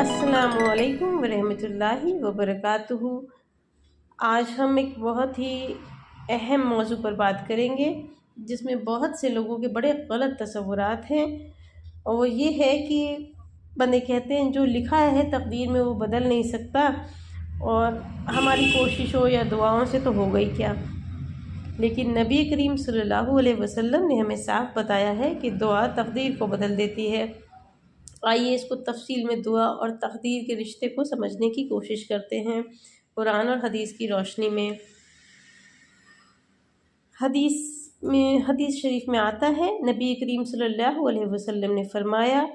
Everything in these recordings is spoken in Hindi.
अस्सलामुअलैकुम वरहमतुल्लाहि वबरकातुहू। आज हम एक बहुत ही अहम मौजू पर बात करेंगे जिसमें बहुत से लोगों के बड़े गलत तसव्वुरात हैं। और वो ये है कि बंदे कहते हैं जो लिखा है तकदीर में वो बदल नहीं सकता, और हमारी कोशिशों या दुआओं से तो हो गई क्या। लेकिन नबी करीम सल्लल्लाहु अलैहि वसल्लम ने हमें साफ बताया है कि दुआ तकदीर को बदल देती है। आइए इसको तफसील में दुआ और तकदीर के रिश्ते को समझने की कोशिश करते हैं कुरान और हदीस की रोशनी में। हदीस शरीफ में आता है, नबी करीम सल्लल्लाहु अलैहि वसल्लम ने फरमाया,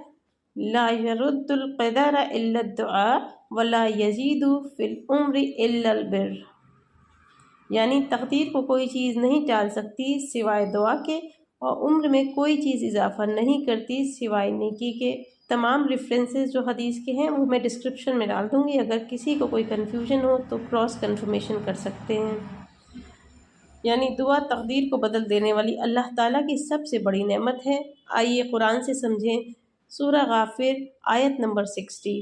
ला यरुद्दुल क़दरा इल्ला दुआ वला यजीदु फिल उम्रि इल्लल बिर। यानी तकदीर को कोई चीज़ नहीं टाल सकती सिवाय दुआ के, और उम्र में कोई चीज़ इजाफा नहीं करती सिवाय नेकी के। तमाम रेफरेंसेस जो हदीस के हैं वो मैं डिस्क्रिप्शन में डाल दूँगी, अगर किसी को कोई कन्फ्यूजन हो तो क्रॉस कन्फर्मेशन कर सकते हैं। यानी दुआ तकदीर को बदल देने वाली अल्लाह ताला की सबसे बड़ी नेमत है। आइए कुरान से समझें। सूरह गाफिर आयत नंबर 60,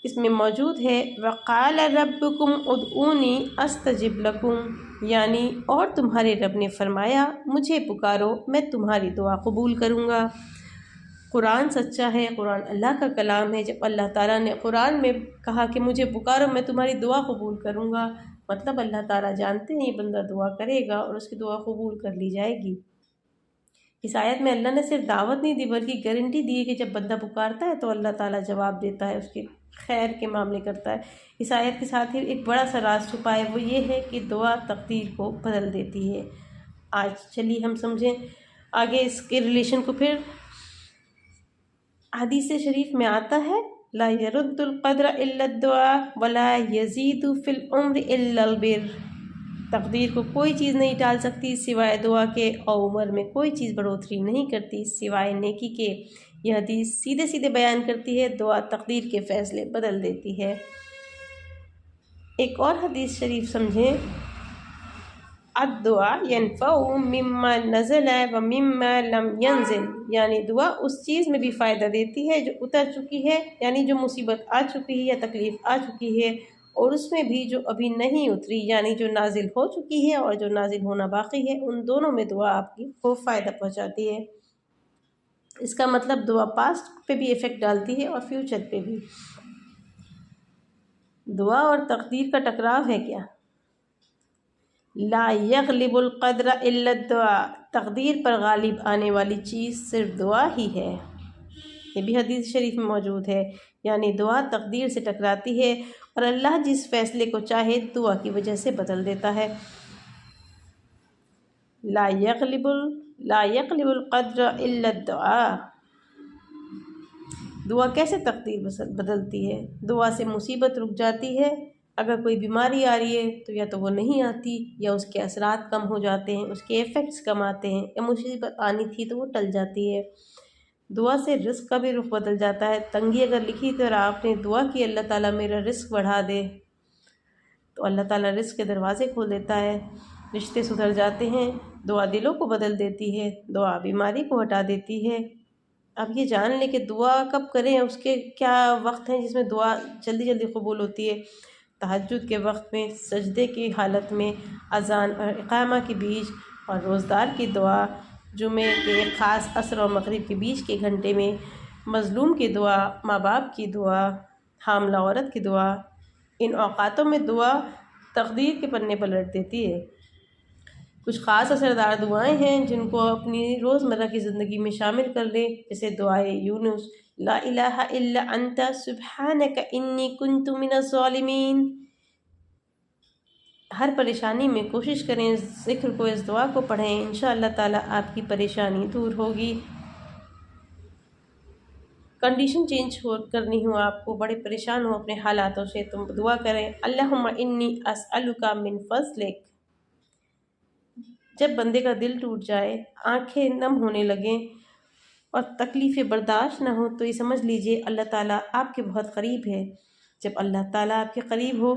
इसमें मौजूद है, वक़ाल रब्बुकुम उदऊनी अस्तजिब लकुम। यानी और तुम्हारे रब ने फरमाया, मुझे पुकारो मैं तुम्हारी दुआ कबूल करूँगा। कुरान सच्चा है, कुरान अल्लाह का कलाम है। जब अल्लाह ताला ने कुरान में कहा कि मुझे पुकारो मैं तुम्हारी दुआ कबूल करूँगा, मतलब अल्लाह ताला जानते हैं ये बंदा दुआ करेगा और उसकी दुआ कबूल कर ली जाएगी। इस आयत में अल्लाह ने सिर्फ दावत नहीं दी बल्कि गारंटी दी है कि जब बंदा पुकारता है तो अल्लाह ताला जवाब देता है, उसके खैर के मामले करता है। इस आयत के साथ ही एक बड़ा सा राज छुपा है, वो ये है कि दुआ तकदीर को बदल देती है। आज चलिए हम समझें आगे इसके रिलेशन को। फिर हदीस शरीफ में आता है, ला यरुद्दुल क़द्र इल्ला दुआ वला यज़ीदु फिल उम्र इल्लल बिर। तकदीर को कोई चीज़ नहीं टाल सकती सिवाय दुआ के, और उम्र में कोई चीज़ बढ़ोतरी नहीं करती सिवाय नेकी के। यह हदीस सीधे सीधे बयान करती है दुआ तकदीर के फ़ैसले बदल देती है। एक और हदीस शरीफ समझें, अद्दुआ यनफ़उ मिम्मा नज़ल व मिम्मा लम यंज़िल। यानी दुआ उस चीज़ में भी फ़ायदा देती है जो उतर चुकी है, यानी जो मुसीबत आ चुकी है या तकलीफ़ आ चुकी है, और उसमें भी जो अभी नहीं उतरी, यानी जो नाजिल हो चुकी है और जो नाजिल होना बाकी है, उन दोनों में दुआ आपकी को फ़ायदा पहुँचाती है। इसका मतलब दुआ पास्ट पे भी इफ़ेक्ट डालती है और फ्यूचर पे भी। दुआ और तकदीर का टकराव है क्या? ला यग़लिबुल क़द्र इल्ला दुआ। तकदीर पर गालिब आने वाली चीज़ सिर्फ दुआ ही है। ये भी हदीस शरीफ में मौजूद है। यानी दुआ तकदीर से टकराती है और अल्लाह जिस फैसले को चाहे दुआ की वजह से बदल देता है। ला यग़लिबुल क़द्र इल्ला दुआ। दुआ कैसे तकदीर बदलती है? दुआ से मुसीबत रुक जाती है। अगर कोई बीमारी आ रही है तो या तो वो नहीं आती, या उसके असरात कम हो जाते हैं, उसके इफ़ेक्ट्स कम आते हैं, या मुसीबत आनी थी तो वो टल जाती है। दुआ से रिस्क का भी रुख बदल जाता है। तंगी अगर लिखी तो आपने दुआ की, अल्लाह ताला मेरा रिस्क बढ़ा दे, तो अल्लाह ताला रिस्क के दरवाज़े खोल देता है। रिश्ते सुधर जाते हैं। दुआ दिलों को बदल देती है, दुआ बीमारी को हटा देती है। अब ये जान लें कि दुआ कब करें, उसके क्या वक्त हैं जिसमें दुआ जल्दी जल्दी कबूल होती है। तहज्जुद के वक्त में, सजदे की हालत में, अज़ान और इक़ामा के बीच, और रोज़दार की दुआ, जुमे के ख़ास असर और मगरिब के बीच के घंटे में, मज़लूम की दुआ, माँ बाप की दुआ, हामला औरत की दुआ। इन औक़ातों में दुआ तकदीर के पन्ने पलट देती है। कुछ ख़ास असरदार दुआएं हैं जिनको अपनी रोज़मर्रा की ज़िंदगी में शामिल कर लें, जैसे दुआए यूनुस, ला इलाहा इल्ला अंता सुब्हानका इन्नी कुन्तु मिनज़ ज़ालिमीन। हर परेशानी में कोशिश करें ज़िक्र को, इस दुआ को पढ़ें, इंशाअल्लाह ताला आपकी परेशानी दूर होगी। कंडीशन चेंज करनी हो, आपको बड़े परेशान हो अपने हालातों से, तुम दुआ करें, अल्लाहुम्मा इन्नी अस्अलुका मिन फ़ज़लिक। जब बंदे का दिल टूट जाए, आंखें नम होने लगें और तकलीफ़ें बर्दाश्त ना हो, तो ये समझ लीजिए अल्लाह ताला आपके बहुत क़रीब है। जब अल्लाह ताला आपके क़रीब हो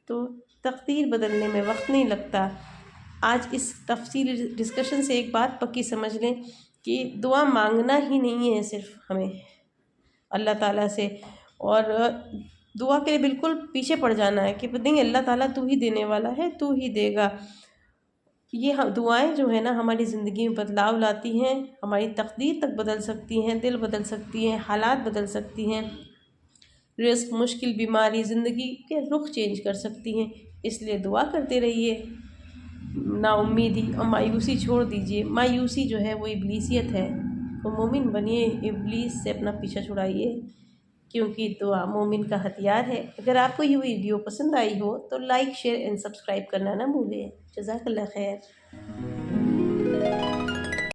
तो तकदीर बदलने में वक्त नहीं लगता। आज इस तफसीली डिस्कशन से एक बात पक्की समझ लें कि दुआ मांगना ही नहीं है सिर्फ हमें अल्लाह ताला से, और दुआ के लिए बिल्कुल पीछे पड़ जाना है कि नहीं, अल्लाह ताला तू ही देने वाला है, तू ही देगा। ये दुआएं जो है ना हमारी ज़िंदगी में बदलाव लाती हैं, हमारी तकदीर तक बदल सकती हैं, दिल बदल सकती हैं, हालात बदल सकती हैं, रिस्क, मुश्किल, बीमारी, ज़िंदगी के रुख चेंज कर सकती हैं। इसलिए दुआ करते रहिए, नाउम्मीदी और मायूसी छोड़ दीजिए। मायूसी जो है वो इब्लीसियत है, तो मोमिन बनिए, इब्लीस से अपना पीछा छुड़ाइए, क्योंकि दुआ मोमिन का हथियार है। अगर आपको ये वीडियो पसंद आई हो तो लाइक, शेयर एंड सब्सक्राइब करना ना भूलें। जज़ाकल्लाह खैर।